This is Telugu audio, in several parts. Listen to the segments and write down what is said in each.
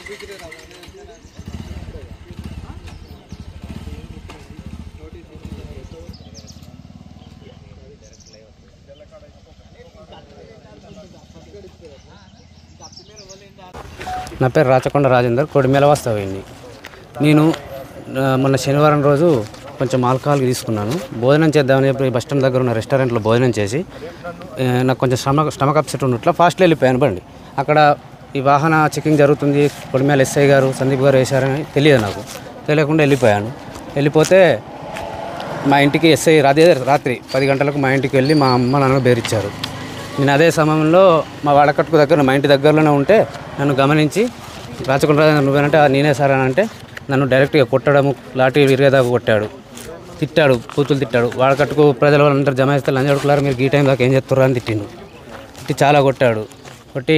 నా పేరు రాచకొండ రాజేందర్, కొడిమేల వాస్తవ్యండి. నేను మొన్న శనివారం రోజు కొంచెం ఆల్కహాల్ తీసుకున్నాను. భోజనం చేద్దామని చెప్పి బస్ స్టాండ్ దగ్గర ఉన్న రెస్టారెంట్లో భోజనం చేసి నాకు కొంచెం స్టమక్ అప్సెట్ ఉన్నట్లు ఫాస్ట్లో వెళ్ళిపోయాను బండి. అక్కడ ఈ వాహన చెకింగ్ జరుగుతుంది, కొడిమేల ఎస్ఐ గారు సందీప్ గారు వేశారని తెలియదు. నాకు తెలియకుండా వెళ్ళిపోయాను. వెళ్ళిపోతే మా ఇంటికి ఎస్ఐ రాత్రి 10 గంటలకు మా ఇంటికి వెళ్ళి మా అమ్మ నాన్న బేరిచ్చారు. నేను అదే సమయంలో మా వాడకట్టుకు దగ్గర మా ఇంటి దగ్గరలోనే ఉంటే నన్ను గమనించి రాచకొండ నువ్వేనంటే నేనే సార్ అని అంటే నన్ను డైరెక్ట్గా కొట్టడము, లాఠీ విరిగేదాకా కొట్టాడు, తిట్టాడు, కూతులు తిట్టాడు. వాడకట్టుకు ప్రజల వాళ్ళందరూ జమ చేస్తే లంజడుకులారు మీరు ఈ టైం దాకా ఏం చేస్తుర్రు అని తిట్టి చాలా కొట్టాడు. కొట్టి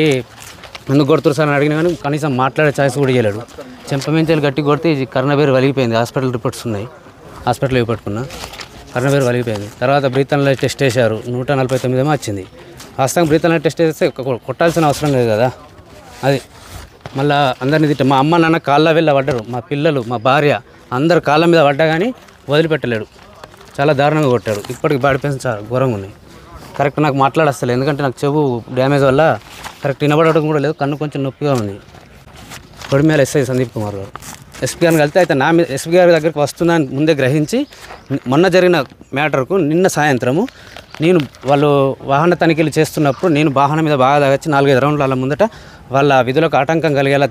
ఎందుకు కొడుతురు సార్ అని అడిగినా కానీ కనీసం మాట్లాడే ఛాయిస్ కూడా చేయలేడు. చెంపమించాలు గట్టి కొడితే ఇది కర్ణబేరు వలిగిపోయింది. హాస్పిటల్ రిపోర్ట్స్ ఉన్నాయి, హాస్పిటల్ పట్టుకున్నా. కర్ణబేరు వలిగిపోయింది. తర్వాత బ్రీతన్లో టెస్ట్ చేశారు, 149 ఏమో వచ్చింది. వాస్తవంగా బ్రీతన్లో టెస్ట్ చేస్తే కొట్టాల్సిన అవసరం లేదు కదా. అది మళ్ళీ అందరినీ తిట్ట మా అమ్మ నాన్న కాళ్ళ వెళ్ళ పడ్డారు, మా పిల్లలు మా భార్య అందరు కాళ్ళ మీద పడ్డా కానీ వదిలిపెట్టలేడు. చాలా దారుణంగా కొట్టాడు. ఇప్పటికి బాడీ పెయిన్స్ చాలా ఘోరంగా ఉన్నాయి. కరెక్ట్ నాకు మాట్లాడస్తలేదు, ఎందుకంటే నాకు చెవు డ్యామేజ్ వల్ల కరెక్ట్ వినబడటం కూడా లేదు, కన్ను కొంచెం నొప్పిగా ఉంది. కొడిమేల ఎస్ఐ సందీప్ కుమార్ గారు ఎస్పీ గారిని కలిస్తే అయితే నా మీద ఎస్పీ గారి దగ్గరికి వస్తుందని ముందే గ్రహించి మొన్న జరిగిన మ్యాటర్కు నిన్న సాయంత్రము నేను వాళ్ళు వాహన తనిఖీలు చేస్తున్నప్పుడు నేను వాహనం మీద బాగా తాగొచ్చి 4-5 రౌండ్ల వాళ్ళ ముందట వాళ్ళ విధులకు ఆటంకం కలిగేలా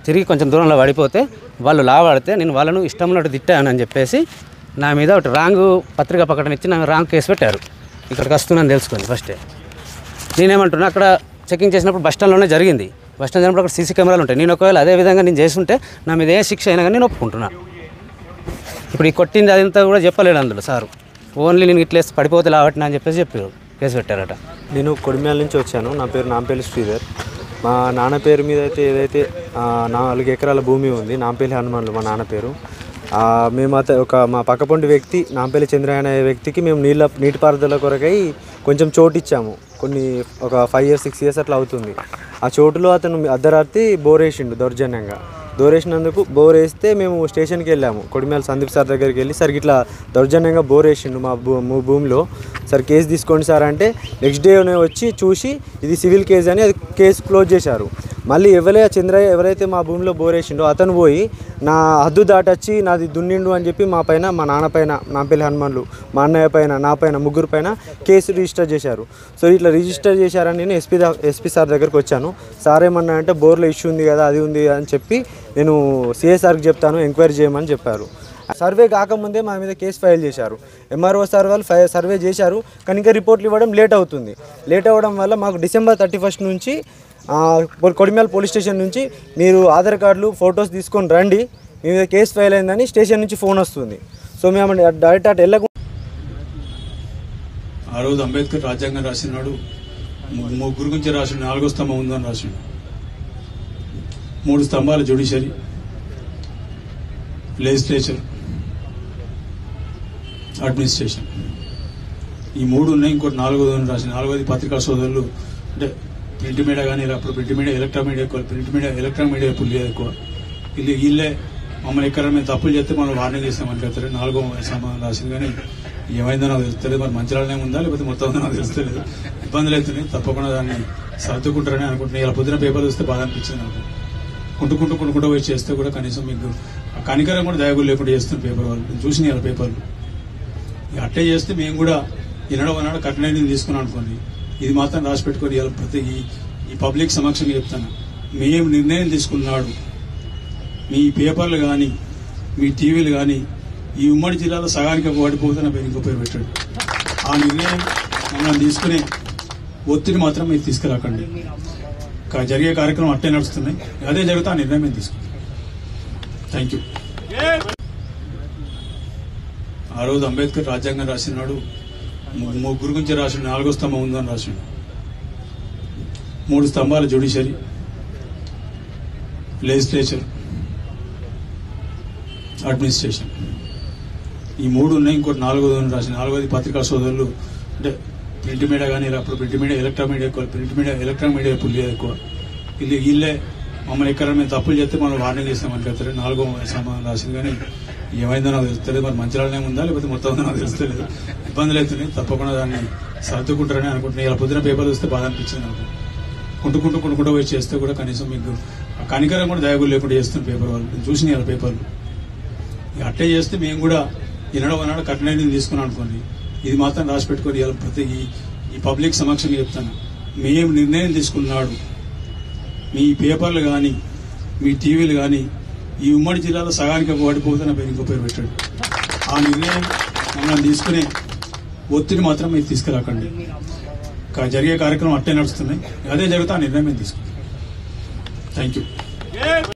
తిరిగి కొంచెం దూరంలో పడిపోతే వాళ్ళు లావాడితే నేను వాళ్ళను ఇష్టమున్నట్టు తిట్టానని చెప్పేసి నా మీద ఒకటి రాంగ్ పత్రికా ప్రకటన ఇచ్చి నా రాంగ్ కేసు పెట్టారు. ఇక్కడికి వస్తున్నాను తెలుసుకొని ఫస్టే నేనేమంటున్నా, అక్కడ చెకింగ్ చేసినప్పుడు బస్ స్టాండ్లోనే జరిగింది. బస్ స్టాండ్ జరిగినప్పుడు అక్కడ సీసీ కెమెరాలు ఉంటాయి. నేను ఒకవేళ అదే విధంగా నేను చేస్తుంటే నా మీద ఏ శిక్ష అయినా కానీ నేను ఒప్పుకుంటున్నాను. ఇప్పుడు ఈ కొట్టింది అదంతా కూడా చెప్పలేడు అందులో సారు, ఓన్లీ నేను ఇట్లా పడిపోతే లావట్టినా అని చెప్పేసి చెప్పారు, కేసు పెట్టారట. నేను కొడిమేల నుంచి వచ్చాను. నా పేరు నాంపల్లి శ్రీధర్. మా నాన్న పేరు మీద అయితే ఏదైతే 4 ఎకరాల భూమి ఉంది, నాంపల్లి హనుమాన్లు మా నాన్న పేరు. మేము మా పక్కపొంటి వ్యక్తి నాంపల్లి చంద్రయ్య అనే వ్యక్తికి మేము నీటిపారుదల కొరకై కొంచెం చోటు ఇచ్చాము. ఒక 5 years 6 years అట్లా అవుతుంది. ఆ చోటులో అతను అర్ధరాత్రి బోర్ వేసిండు దౌర్జన్యంగా. వేసినందుకు బోర్ వేస్తే మేము స్టేషన్కి వెళ్ళాము. కొడిమేల సందీప్ సార్ దగ్గరికి వెళ్ళి సార్ ఇట్లా దౌర్జన్యంగా బోర్ వేసిండు మా భూమిలో, సార్ కేసు తీసుకోండి సార్ అంటే నెక్స్ట్ డేనే వచ్చి చూసి ఇది సివిల్ కేసు అని అది కేసు క్లోజ్ చేశారు. మళ్ళీ చంద్రయ్య ఎవరైతే మా భూమిలో బోర్ వేసిండో అతను పోయి నా హద్దు దాటొచ్చి నాది దున్నిండు అని చెప్పి మా పైన, మా నాన్న పైన, నాంపల్లి హనుమాన్లు, మా అన్నయ్య పైన, నా పైన, ముగ్గురు పైన కేసు రిజిస్టర్ చేశారు. సో ఇట్లా రిజిస్టర్ చేశారని నేను ఎస్పీ సార్ దగ్గరికి వచ్చాను. సార్ ఏమన్నా అంటే బోర్లో ఇష్యూ ఉంది కదా, అది ఉంది అని చెప్పి నేను సిఎస్ఆర్కి చెప్తాను, ఎంక్వైరీ చేయమని చెప్పారు. సర్వే కాకముందే మా మీద కేసు ఫైల్ చేశారు. ఎంఆర్ఓ సార్ వాళ్ళు సర్వే చేశారు, కానీ ఇంకా రిపోర్ట్లు ఇవ్వడం లేట్ అవుతుంది. లేట్ అవ్వడం వల్ల మాకు December 31 నుంచి కొడిమేల పోలీస్ స్టేషన్ నుంచి మీరు ఆధార్ కార్డులు ఫొటోస్ తీసుకొని రండి, మీ మీద కేసు ఫైల్ అయిందని స్టేషన్ నుంచి ఫోన్ వస్తుంది. సో మేము డైరెక్ట్ అటు వెళ్ళకుండా ఆ రోజు అంబేద్కర్ రాజ్యాంగం రాసినాడు, ముగ్గురు గురించి రాసిండు, 4వ స్తంభం ఉందని రాసిండు. 3 స్తంభాలు జ్యుడిషియరీ, లెజిస్లేచర్, అడ్మినిస్ట్రేషన్. ఈ 3 ఉన్నాయి. ఇంకోటి 4వది రాసింది. 4వది పత్రికా సోదరులు, అంటే ప్రింట్ మీడియా కానీ అప్పుడు ప్రింట్ మీడియా ఎలక్ట్రానిక్ మీడియా ఎప్పుడు లేదు ఎక్కువ. వీళ్ళే మమ్మల్ని ఎక్కడ మేము తప్పులు చేస్తే మనం వార్నింగ్ చేస్తామని చెప్తారు. 4వ సమాధానం రాసింది, కానీ ఏమైందో నాకు తెలుస్తలేదు. మరి మంచిరాలనే ఉందా లేకపోతే మొత్తం నాకు తెలుస్తలేదు. ఇబ్బందులు అవుతున్నాయి, తప్పకుండా దాన్ని సర్దుకుంటారని అనుకుంటున్నాను. ఇలా పొద్దున పేపర్లు వస్తే బాధ అనిపించింది నాకు. కుంటుకుంటూ పోయి చేస్తే కూడా కనీసం మీకు కనికరం కూడా దయగులు లేకుండా చేస్తున్న పేపర్ వాళ్ళు చూసిన ఇలా పేపర్లు అట్టే చేస్తే మేము కూడా ఈనాడు కఠిన నిర్ణయం తీసుకున్నాం అనుకోండి. ఇది మాత్రం రాసి పెట్టుకొని ఇలా ప్రతి ఈ పబ్లిక్ సమక్షంగా చెప్తాను, మేము నిర్ణయం తీసుకున్నాడు మీ పేపర్లు కానీ మీ టీవీలు కానీ ఈ ఉమ్మడి జిల్లాలో సగానికి పడిపోతే నా పేరు ఇంకో పేరు పెట్టాడు. ఆ నిర్ణయం మమ్మల్ని తీసుకునే ఒత్తిడి మాత్రం మీరు తీసుకురాకండి. జరిగే కార్యక్రమం అట్టే నడుస్తున్నాయి, అదే జరుగుతా ఆ నిర్ణయం మేము తీసుకుంటాం. Thank you. ఆ రోజు అంబేద్కర్ రాజ్యాంగం రాసినాడు, ముగ్గురు గురించి రాసిండు, 4వ స్తంభం ఉందని రాసిండు. 3 స్తంభాలు జ్యుడిషియరీ, లెజిస్లేచర్, అడ్మినిస్ట్రేషన్. ఈ 3 ఉన్నాయి. ఇంకోటి 4వది రాసింది. 4వది పత్రికా సోదరులు, అంటే ప్రింట్ మీడియా కానీ అప్పుడు ప్రింట్ మీడియా ఎలక్ట్రానిక్ మీడియా ఎప్పుడు లేదు ఎక్కువ. వీళ్ళే మమ్మల్ని ఎక్కడ మేము తప్పులు చేస్తే మనం వార్నింగ్ చేస్తామని చెప్తారు. 4వ సమాధానం రాసింది కానీ ఏమైందో నాకు తెలుస్తలేదు. మరి మంచిరాలనే ఉందా లేకపోతే మొత్తం ఉందో నాకు తెలుస్తలేదు. ఇబ్బందులు అవుతున్నాయి. తప్పకుండా దాన్ని సర్దుకుంటారని అనుకుంటున్నాను. ఇలా పొద్దున పేపర్ చూస్తే బాధ అనిపించింది నాకు. కుంటుకుంటూ పోయి చేస్తే కూడా కనీసం మీకు కనికరం కూడా దయగులు లేకుండా చేస్తున్న పేపర్ వాళ్ళు. నేను చూసిన ఇలా పేపర్లు అట్లే చేస్తే మేము కూడా ఈనాడు కఠిన నిర్ణయం తీసుకున్నాం అనుకోండి. ఇది మాత్రం రాసి పెట్టుకొని ఇలా ప్రతి ఈ పబ్లిక్ సమక్షంగా చెప్తాను. మేము నిర్ణయం తీసుకున్నాడు మీ పేపర్లు కానీ మీ టీవీలు కానీ ఈ ఉమ్మడి జిల్లాలో సగానికి ఓడిపోతున్న పేరు ఇంకో పేరు పెట్టాడు. ఆ నిర్ణయం మమ్మల్ని తీసుకునే ఒత్తిడి మాత్రం మీరు తీసుకురాకండి. జరిగే కార్యక్రమం అట్టే నడుస్తున్నాయి. అదే జరిగితే ఆ నిర్ణయం మేము తీసుకుంటాం. Thank you.